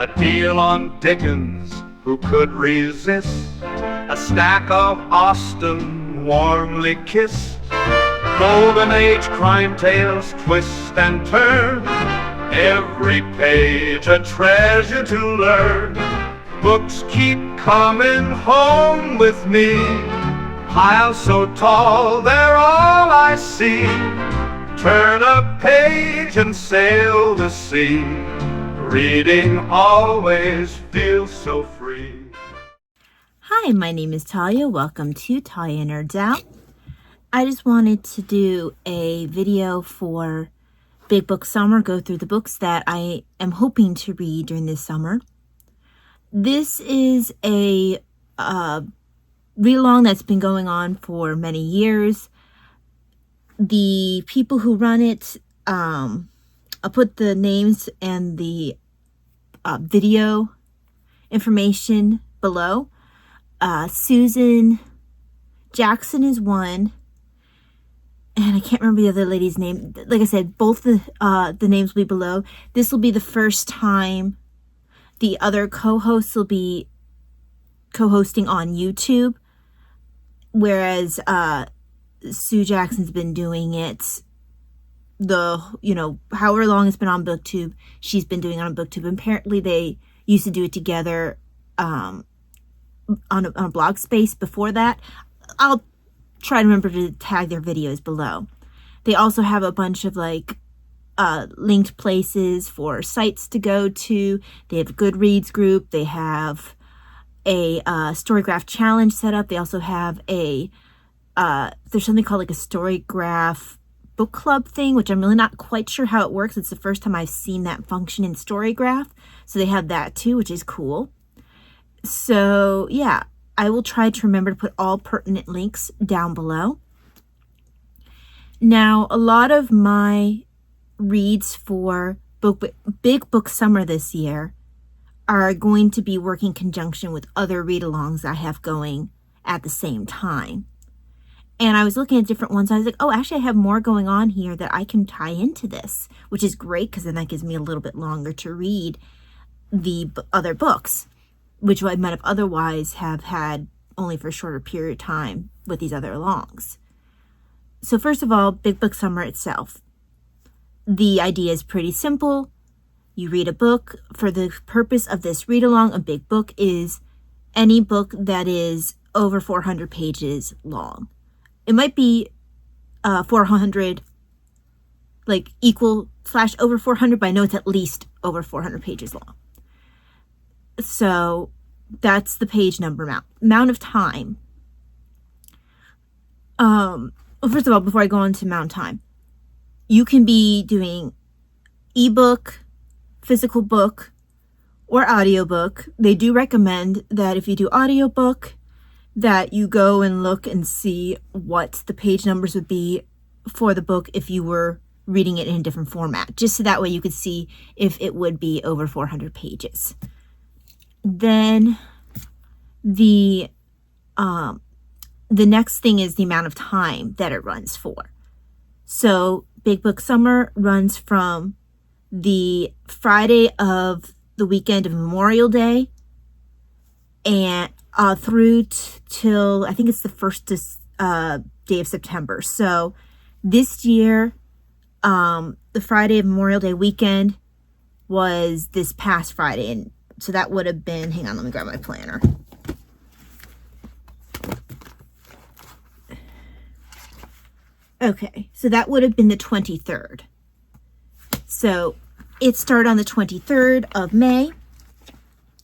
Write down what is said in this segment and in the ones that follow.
A deal on Dickens, who could resist? A stack of Austen, warmly kissed. Golden Age crime tales twist and turn, every page a treasure to learn. Books keep coming home with me, piles so tall they're all I see. Turn a page and sail the sea, reading always feels so free. Hi, my name is Talia. Welcome to Talia Nerds Out. I just wanted to do a video for Big Book Summer, go through the books that I am hoping to read during this summer. This is a read-along that's been going on for many years. The people who run it, I'll put the names and the video information below. Susan Jackson is one, and I can't remember the other lady's name. Like I said, both the names will be below. This will be the first time the other co-hosts will be co-hosting on YouTube, whereas Sue Jackson's been doing it however long it's been on BookTube, she's been doing it on BookTube. Apparently they used to do it together on a blog space before that. I'll try to remember to tag their videos below. They also have a bunch of linked places for sites to go to. They have a Goodreads group. They have a Storygraph challenge set up. They also have there's something called a Storygraph book club thing, which I'm really not quite sure how it works. It's the first time I've seen that function in Storygraph. So they have that too, which is cool. So yeah, I will try to remember to put all pertinent links down below. Now, a lot of my reads for Big Book Summer this year are going to be working in conjunction with other read-alongs I have going at the same time. And I was looking at different ones. I was like, oh, actually I have more going on here that I can tie into this, which is great because then that gives me a little bit longer to read the other books, which I might have otherwise have had only for a shorter period of time with these other longs. So first of all, Big Book Summer itself. The idea is pretty simple. You read a book. For the purpose of this read-along, a big book is any book that is over 400 pages long. It might be 400, equal / over 400, but I know it's at least over 400 pages long. So that's the page number amount of time. First of all, before I go on to amount of time, you can be doing ebook, physical book, or audiobook. They do recommend that if you do audiobook, that you go and look and see what the page numbers would be for the book if you were reading it in a different format, just so that way you could see if it would be over 400 pages. Then the next thing is the amount of time that it runs for. So Big Book Summer runs from the Friday of the weekend of Memorial Day and through till I think it's the first day of September. So this year, the Friday of Memorial Day weekend was this past Friday, and so that would have been, hang on, let me grab my planner. Okay, so that would have been the 23rd. So it started on the 23rd of May,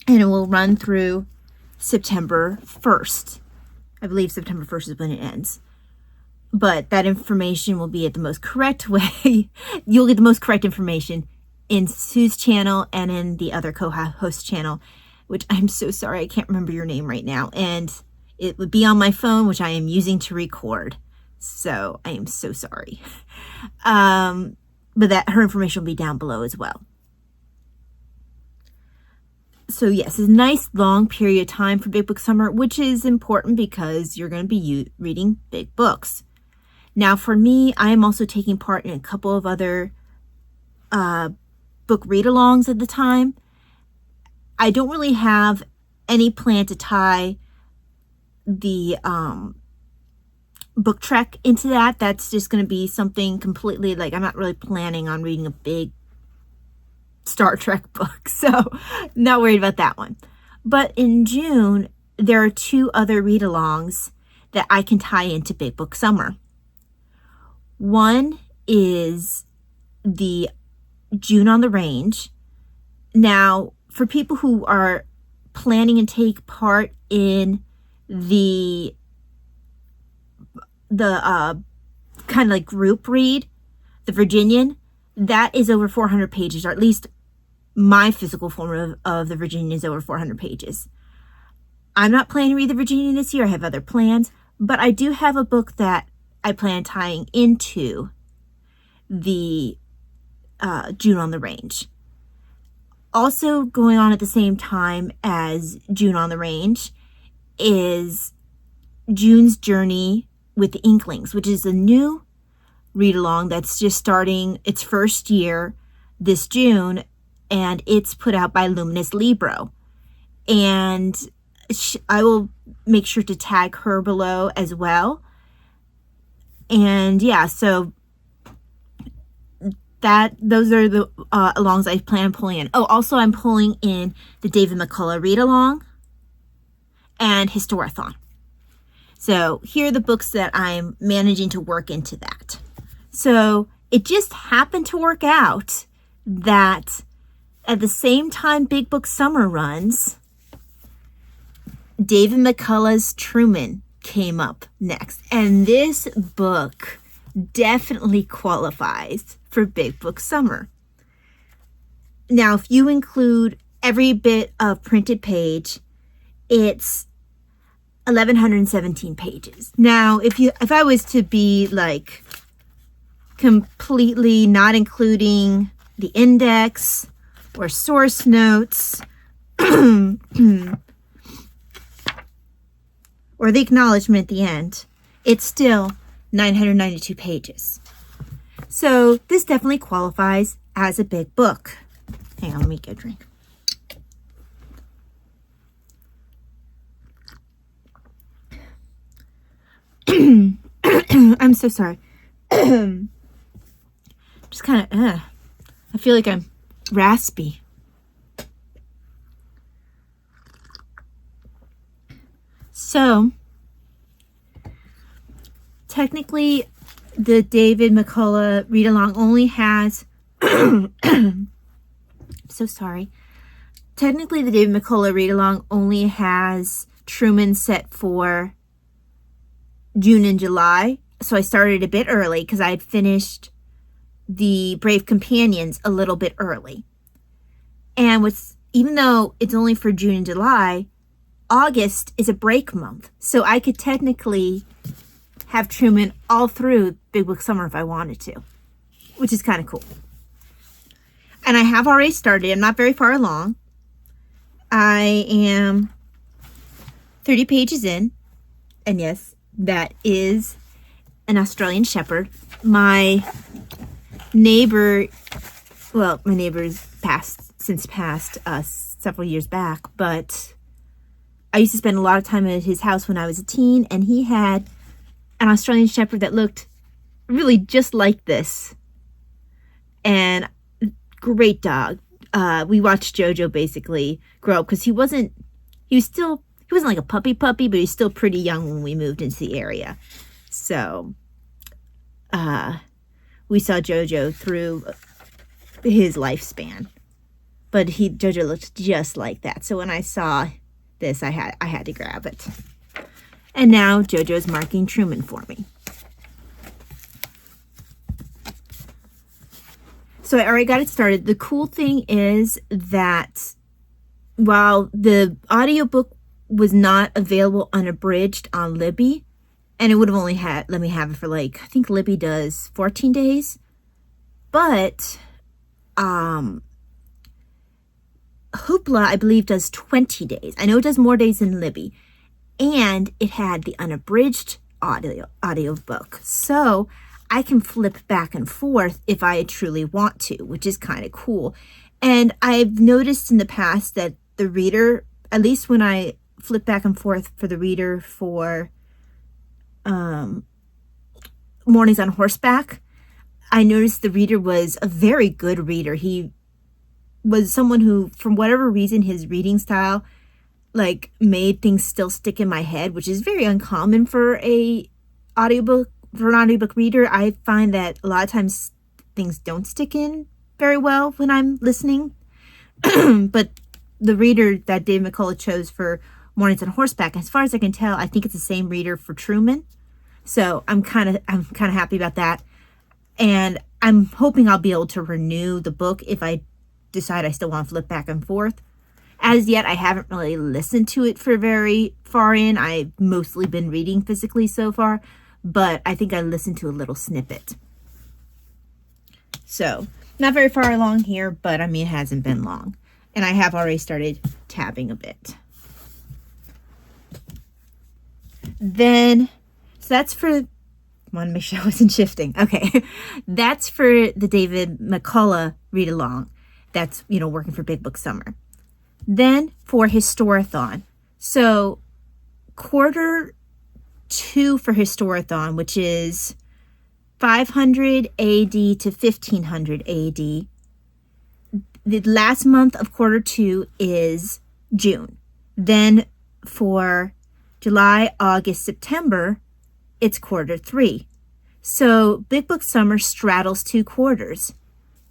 and it will run through September 1st. I believe September 1st is when it ends. But that information will be at the most correct way. You'll get the most correct information in Sue's channel and in the other co-host channel, which I'm so sorry, I can't remember your name right now. And it would be on my phone, which I am using to record. So I am so sorry. But her information will be down below as well. So yes, it's a nice long period of time for Big Book Summer, which is important because you're going to be reading big books. Now for me, I am also taking part in a couple of other book read-alongs at the time. I don't really have any plan to tie the book trek into that. That's just going to be something completely, like, I'm not really planning on reading a big Star Trek book, so not worried about that one. But in June, there are 2 other read-alongs that I can tie into Big Book Summer. One is the June on the Range. Now, for people who are planning to take part in the kind of like group read, the Virginian, that is over 400 pages, or at least my physical form of the Virginian is over 400 pages. I'm not planning to read the Virginian this year. I have other plans, but I do have a book that I plan tying into the June on the Range. Also going on at the same time as June on the Range is June's Journey with the Inklings, which is a new read-along that's just starting its first year this June, and it's put out by Luminous Libro. And I will make sure to tag her below as well. And yeah, so those are the alongs I plan on pulling in. Oh, also I'm pulling in the David McCullough read-along and Historathon. So here are the books that I'm managing to work into that. So it just happened to work out that at the same time Big Book Summer runs, David McCullough's Truman came up next. And this book definitely qualifies for Big Book Summer. Now, if you include every bit of printed page, it's 1,117 pages. Now, if I was to be like completely not including the index or source notes or the acknowledgement at the end, it's still 992 pages. So this definitely qualifies as a big book. Hang on, let me get a drink. I'm so sorry. Just kind of, I feel like I'm raspy. So, technically, the David McCullough read-along only has, I'm so sorry. Technically, the David McCullough read-along only has Truman set for June and July. So I started a bit early because I had finished the Brave Companions a little bit early. And even though it's only for June and July, August is a break month. So I could technically have Truman all through Big Book Summer if I wanted to, which is kind of cool. And I have already started. I'm not very far along. I am 30 pages in. And yes, that is an Australian Shepherd. My neighbor's since passed several years back, but I used to spend a lot of time at his house when I was a teen, and he had an Australian Shepherd that looked really just like this. And great dog. We watched Jojo basically grow up because he wasn't like a puppy, but he was still pretty young when we moved into the area. So, we saw Jojo through his lifespan, but Jojo looked just like that. So when I saw this, I had to grab it. And now Jojo's marking Truman for me. So I already got it started. The cool thing is that while the audiobook was not available unabridged on Libby, and it would have only let me have it for I think Libby does 14 days. But Hoopla, I believe, does 20 days. I know it does more days than Libby. And it had the unabridged audio book. So I can flip back and forth if I truly want to, which is kind of cool. And I've noticed in the past that the reader, at least when I flip back and forth for the reader for Mornings on Horseback, I noticed the reader was a very good reader. He was someone who, from whatever reason, his reading style like made things still stick in my head, which is very uncommon for an audiobook reader. I find that a lot of times things don't stick in very well when I'm listening. But the reader that Dave McCullough chose for Mornings on Horseback, as far as I can tell, I think it's the same reader for Truman. So I'm kind of happy about that. And I'm hoping I'll be able to renew the book if I decide I still want to flip back and forth. As yet, I haven't really listened to it for very far in. I've mostly been reading physically so far, but I think I listened to a little snippet. So, not very far along here, but I mean, it hasn't been long. And I have already started tabbing a bit. Then, so that's for, I want to make sure I wasn't shifting. Okay, that's for the David McCullough read-along. That's, working for Big Book Summer. Then for Historathon. So quarter 2 for Historathon, which is 500 AD to 1500 AD. The last month of quarter 2 is June. Then for July, August, September, it's quarter 3. So Big Book Summer straddles 2 quarters.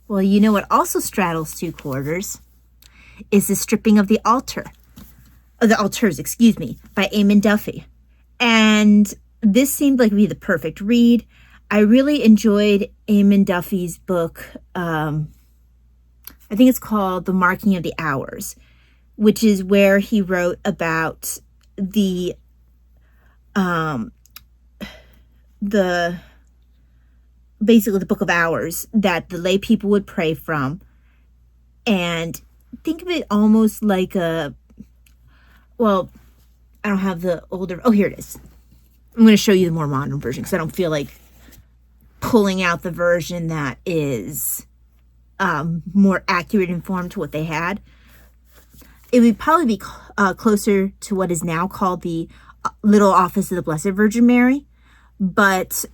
Well, you know what also straddles 2 quarters? Is The Stripping of the Altars, by Eamon Duffy. And this seemed like to be the perfect read. I really enjoyed Eamon Duffy's book. I think it's called The Marking of the Hours, which is where he wrote about the basically the Book of Hours that the lay people would pray from. And think of it almost like I don't have the older, here it is. I'm going to show you the more modern version because I don't feel like pulling out the version that is more accurate and informed to what they had. It would probably be closer to what is now called the Little Office of the Blessed Virgin Mary, but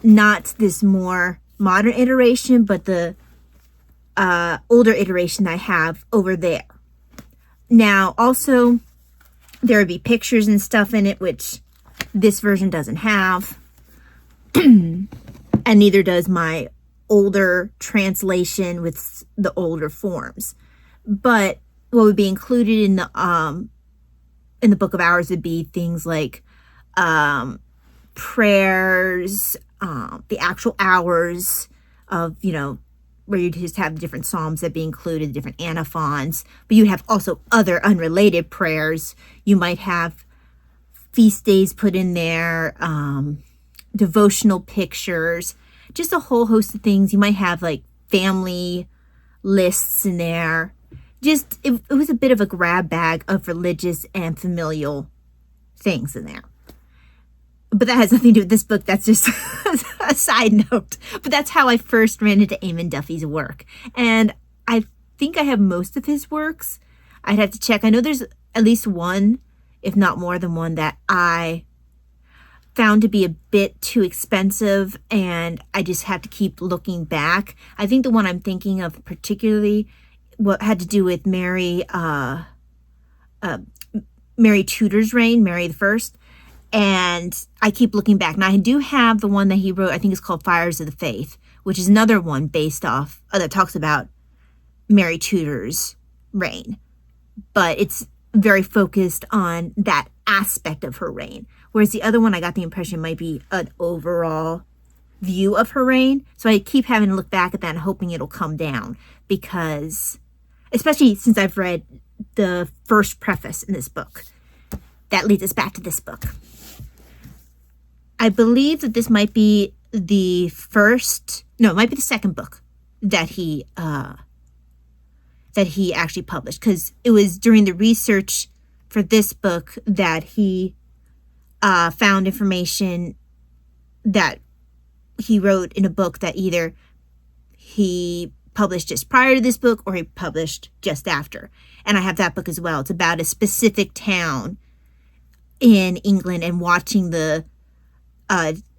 not this more modern iteration, but the older iteration I have over there. Now, also, there would be pictures and stuff in it, which this version doesn't have. And neither does my older translation with the older forms. But what would be included in the Book of Hours would be things like prayers, the actual hours of, where you just have different psalms that be included, different antiphons, but you have also other unrelated prayers. You might have feast days put in there, devotional pictures, just a whole host of things. You might have like family lists in there. Just, it was a bit of a grab bag of religious and familial things in there. But that has nothing to do with this book. That's just a side note. But that's how I first ran into Eamon Duffy's work. And I think I have most of his works. I'd have to check. I know there's at least one, if not more than one, that I found to be a bit too expensive. And I just had to keep looking back. I think the one I'm thinking of particularly what had to do with Mary Tudor's reign, Mary the First. And I keep looking back. Now, I do have the one that he wrote, I think it's called Fires of the Faith, which is another one based off, that talks about Mary Tudor's reign. But it's very focused on that aspect of her reign. Whereas the other one, I got the impression might be an overall view of her reign. So I keep having to look back at that and hoping it'll come down. Because, especially since I've read the first preface in this book, that leads us back to this book. I believe that this might be the second book that he actually published, because it was during the research for this book that he found information that he wrote in a book that either he published just prior to this book or he published just after. And I have that book as well. It's about a specific town in England and watching the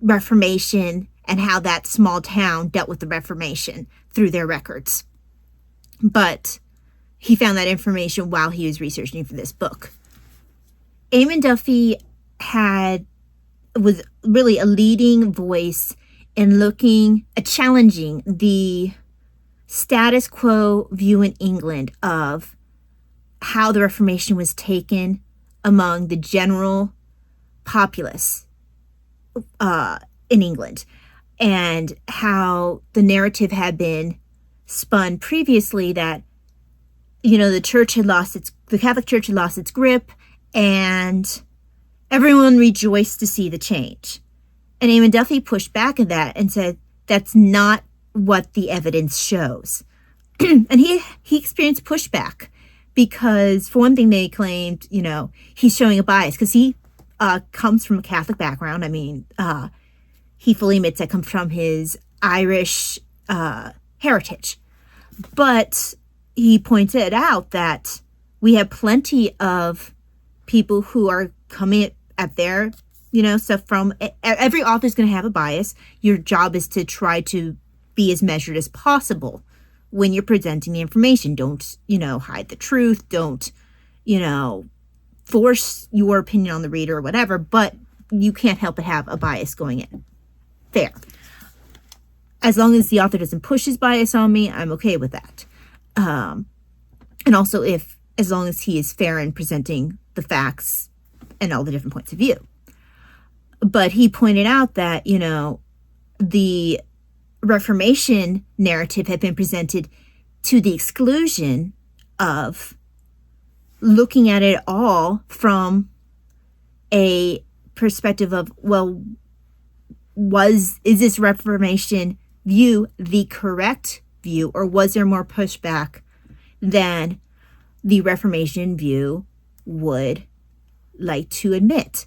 Reformation and how that small town dealt with the Reformation through their records. But he found that information while he was researching for this book. Eamon Duffy was really a leading voice in challenging the status quo view in England of how the Reformation was taken among the general populace in England, and how the narrative had been spun previously that, you know, the Catholic Church had lost its grip, and everyone rejoiced to see the change. And Eamon Duffy pushed back at that and said, that's not what the evidence shows. And he experienced pushback because, for one thing, they claimed, you know, he's showing a bias because he comes from a Catholic background. I mean, he fully admits that comes from his Irish heritage. But he pointed out that we have plenty of people who are coming at their, you know, stuff from, every author is going to have a bias. Your job is to try to be as measured as possible when you're presenting the information. Don't, you know, hide the truth. Don't, you know, force your opinion on the reader or whatever, but you can't help but have a bias going in. Fair. As long as the author doesn't push his bias on me, I'm okay with that. And also as long as he is fair in presenting the facts and all the different points of view. But he pointed out that, you know, the Reformation narrative had been presented to the exclusion of looking at it all from a perspective of, well, is this Reformation view the correct view, or was there more pushback than the Reformation view would like to admit?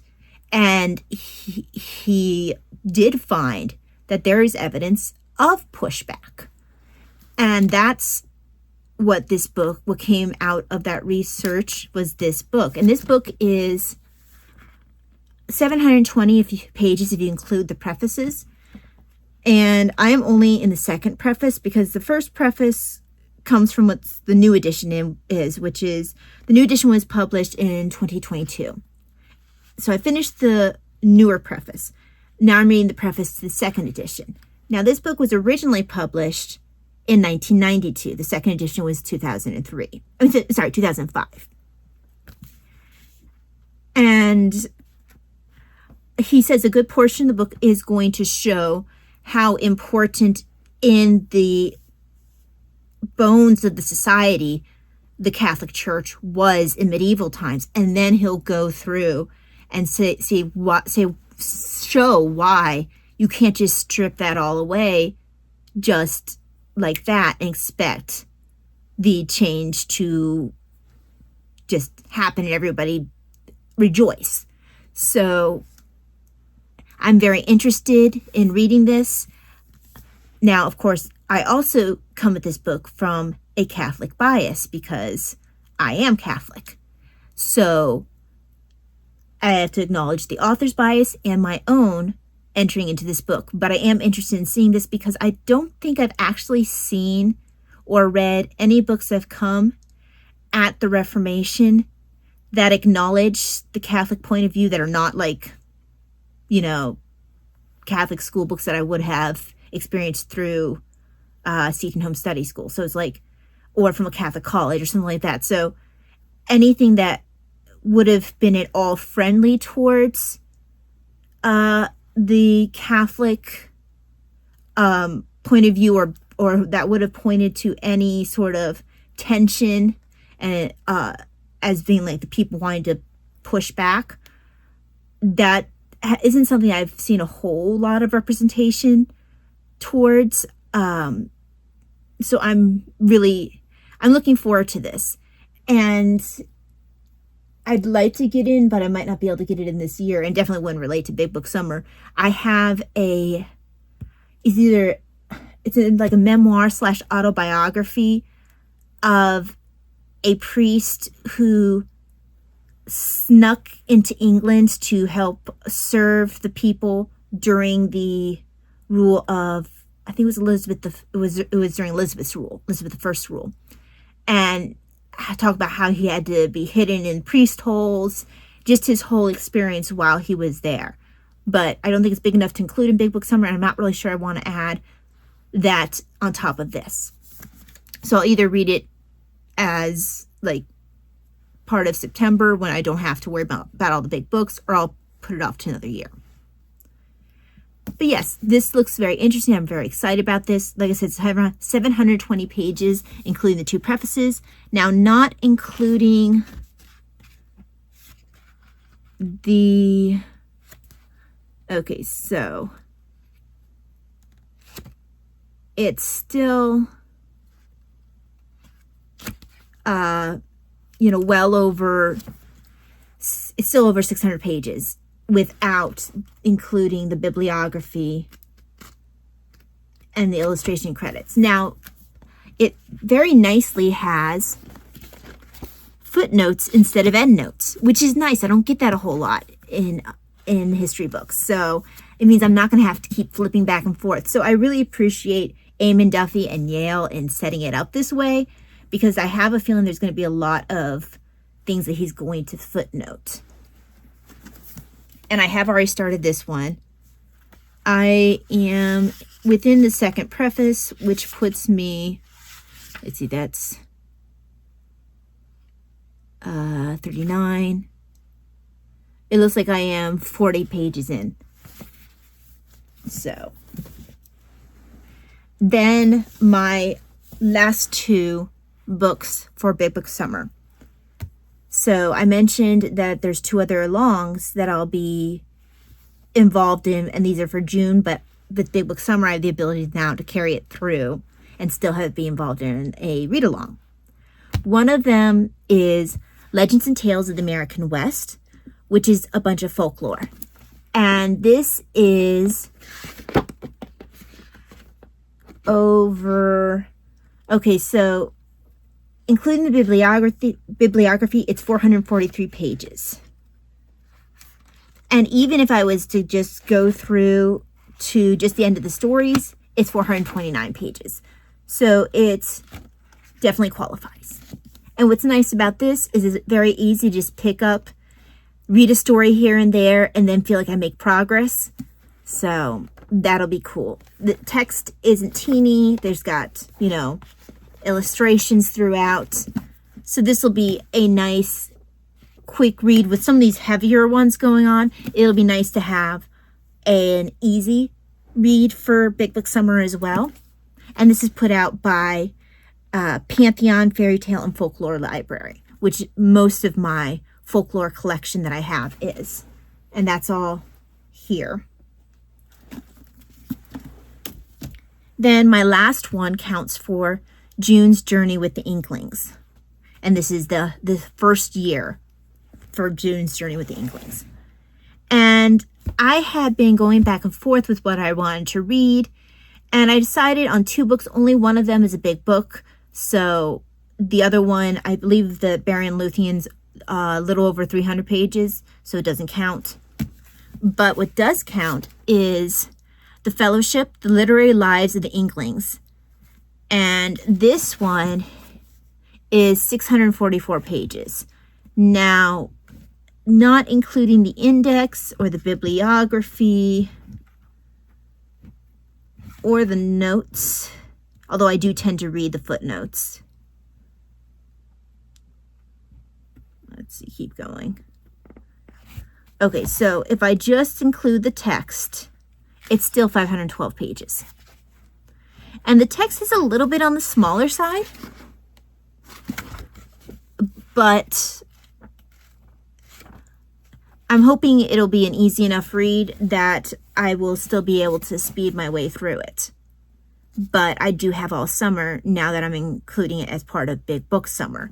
And he did find that there is evidence of pushback. And that's what came out of that research was this book. And this book is 720 pages if you include the prefaces. And I am only in the second preface because the first preface comes from what the new edition is, which is, the new edition was published in 2022. So I finished the newer preface. Now I'm reading the preface to the second edition. Now this book was originally published in 1992. The second edition was 2005. And he says a good portion of the book is going to show how important in the bones of the society the Catholic Church was in medieval times. And then he'll go through and show why you can't just strip that all away just like that and expect the change to just happen and everybody rejoice. So I'm very interested in reading this. Now, of course, I also come at this book from a Catholic bias because I am Catholic. So I have to acknowledge the author's bias and my own entering into this book. But I am interested in seeing this because I don't think I've actually seen or read any books that have come at the Reformation that acknowledge the Catholic point of view, that are not like, you know, Catholic school books that I would have experienced through Seton Home Study School. So it's like, or from a Catholic college or something like that. So anything that would have been at all friendly towards the Catholic point of view, or that would have pointed to any sort of tension and as being like the people wanting to push back, that isn't something I've seen a whole lot of representation towards. So I'm looking forward to this. And I'd like to get in, but I might not be able to get it in this year, and definitely wouldn't relate to Big Book Summer. I have it's either it's like a memoir / autobiography of a priest who snuck into England to help serve the people during the rule of, I think it was it was during Elizabeth's rule, Elizabeth I's rule. And I talk about how he had to be hidden in priest holes, just his whole experience while he was there. But I don't think it's big enough to include in Big Book Summer, and I'm not really sure I want to add that on top of this. So I'll either read it as like part of September when I don't have to worry about all the big books, or I'll put it off to another year. But yes, this looks very interesting. I'm very excited about this. Like I said, it's 720 pages, including the 2 prefaces. Now, not including the... Okay, so it's still, well over, it's still over 600 pages without including the bibliography and the illustration credits. Now, it very nicely has footnotes instead of endnotes, which is nice. I don't get that a whole lot in history books. So it means I'm not going to have to keep flipping back and forth. So I really appreciate Eamon Duffy and Yale in setting it up this way, because I have a feeling there's going to be a lot of things that he's going to footnote. And I have already started this one. I am within the second preface, which puts me, let's see, that's 39. It looks like I am 40 pages in. So then my last 2 books for Big Book Summer. So I mentioned that there's 2 other longs that I'll be involved in, and these are for June, but with Big Book Summer, I have the ability now to carry it through and still be involved in a read-along. One of them is Legends and Tales of the American West, which is a bunch of folklore. And this is over, okay, so including the bibliography, it's 443 pages. And even if I was to just go through to just the end of the stories, it's 429 pages. So it definitely qualifies. And what's nice about this is it's very easy to just pick up, read a story here and there, and then feel like I make progress. So that'll be cool. The text isn't teeny. There's got, illustrations throughout. So this will be a nice quick read. With some of these heavier ones going on, it'll be nice to have an easy read for Big Book Summer as well. And this is put out by Pantheon Fairy Tale and Folklore Library, which most of my folklore collection that I have is. And that's all here. Then my last one counts for June's Journey with the Inklings. And this is the first year for June's Journey with the Inklings. And I had been going back and forth with what I wanted to read, and I decided on 2 books. Only one of them is a big book. So the other one, I believe the Barian Luthian's a little over 300 pages, so it doesn't count. But what does count is The Fellowship, The Literary Lives of the Inklings. And this one is 644 pages. Now, not including the index or the bibliography or the notes, although I do tend to read the footnotes. Let's see, keep going. Okay, so if I just include the text, it's still 512 pages. And the text is a little bit on the smaller side, but I'm hoping it'll be an easy enough read that I will still be able to speed my way through it. But I do have all summer now that I'm including it as part of Big Book Summer.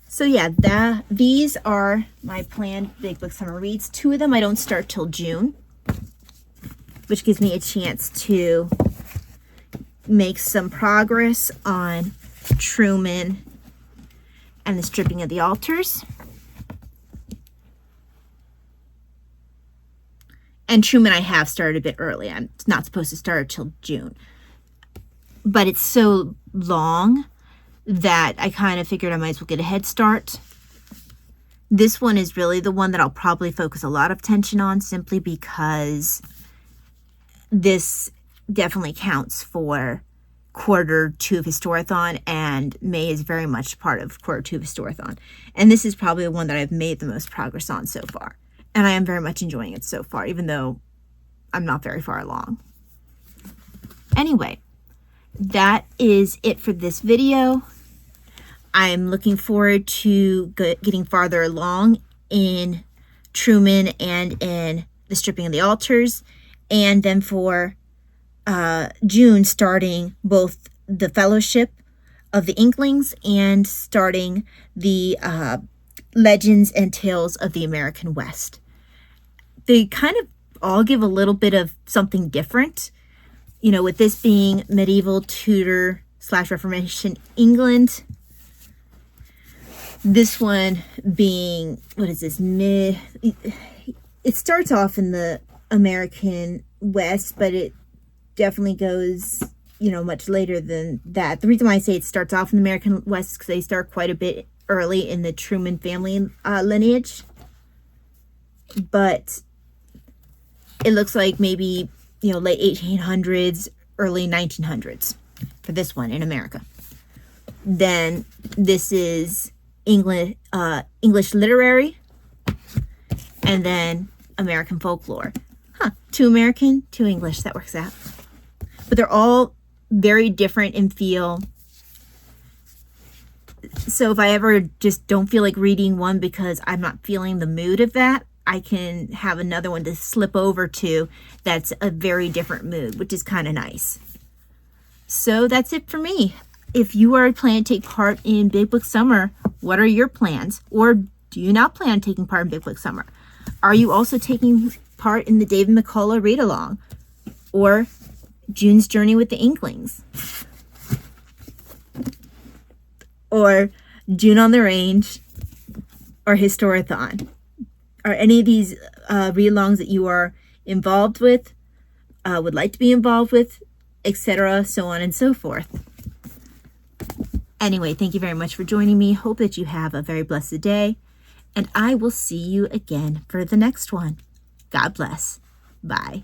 So yeah, these are my planned Big Book Summer reads. 2 of them I don't start till June, which gives me a chance to make some progress on Truman and the stripping of the altars. And Truman I have started a bit early. I'm not supposed to start until June. But it's so long that I kind of figured I might as well get a head start. This one is really the one that I'll probably focus a lot of attention on, simply because this definitely counts for quarter 2 of Historathon, and May is very much part of quarter 2 of Historathon. And this is probably the one that I've made the most progress on so far. And I am very much enjoying it so far, even though I'm not very far along. Anyway, that is it for this video. I'm looking forward to getting farther along in Truman and in the stripping of the altars. And then for June, starting both the Fellowship of the Inklings and starting the Legends and Tales of the American West. They kind of all give a little bit of something different. You know, with this being medieval Tudor / Reformation England. This one being, what is this, it starts off in the American West, but it definitely goes, you know, much later than that. The reason why I say it starts off in the American West is because they start quite a bit early in the Truman family lineage. But it looks like maybe, you know, late 1800s, early 1900s for this one in America. Then this is English literary, and then American folklore. Two American, two English, that works out. But they're all very different in feel. So if I ever just don't feel like reading one because I'm not feeling the mood of that, I can have another one to slip over to that's a very different mood, which is kind of nice. So that's it for me. If you are planning to take part in Big Book Summer, what are your plans? Or do you not plan on taking part in Big Book Summer? Are you also taking part in the David McCullough Readalong? Or June's Journey with the Inklings? Or June on the Range? Or Historathon? Are any of these read-alongs that you are involved with, would like to be involved with, etc., so on and so forth? Anyway, thank you very much for joining me. Hope that you have a very blessed day, and I will see you again for the next one. God bless. Bye.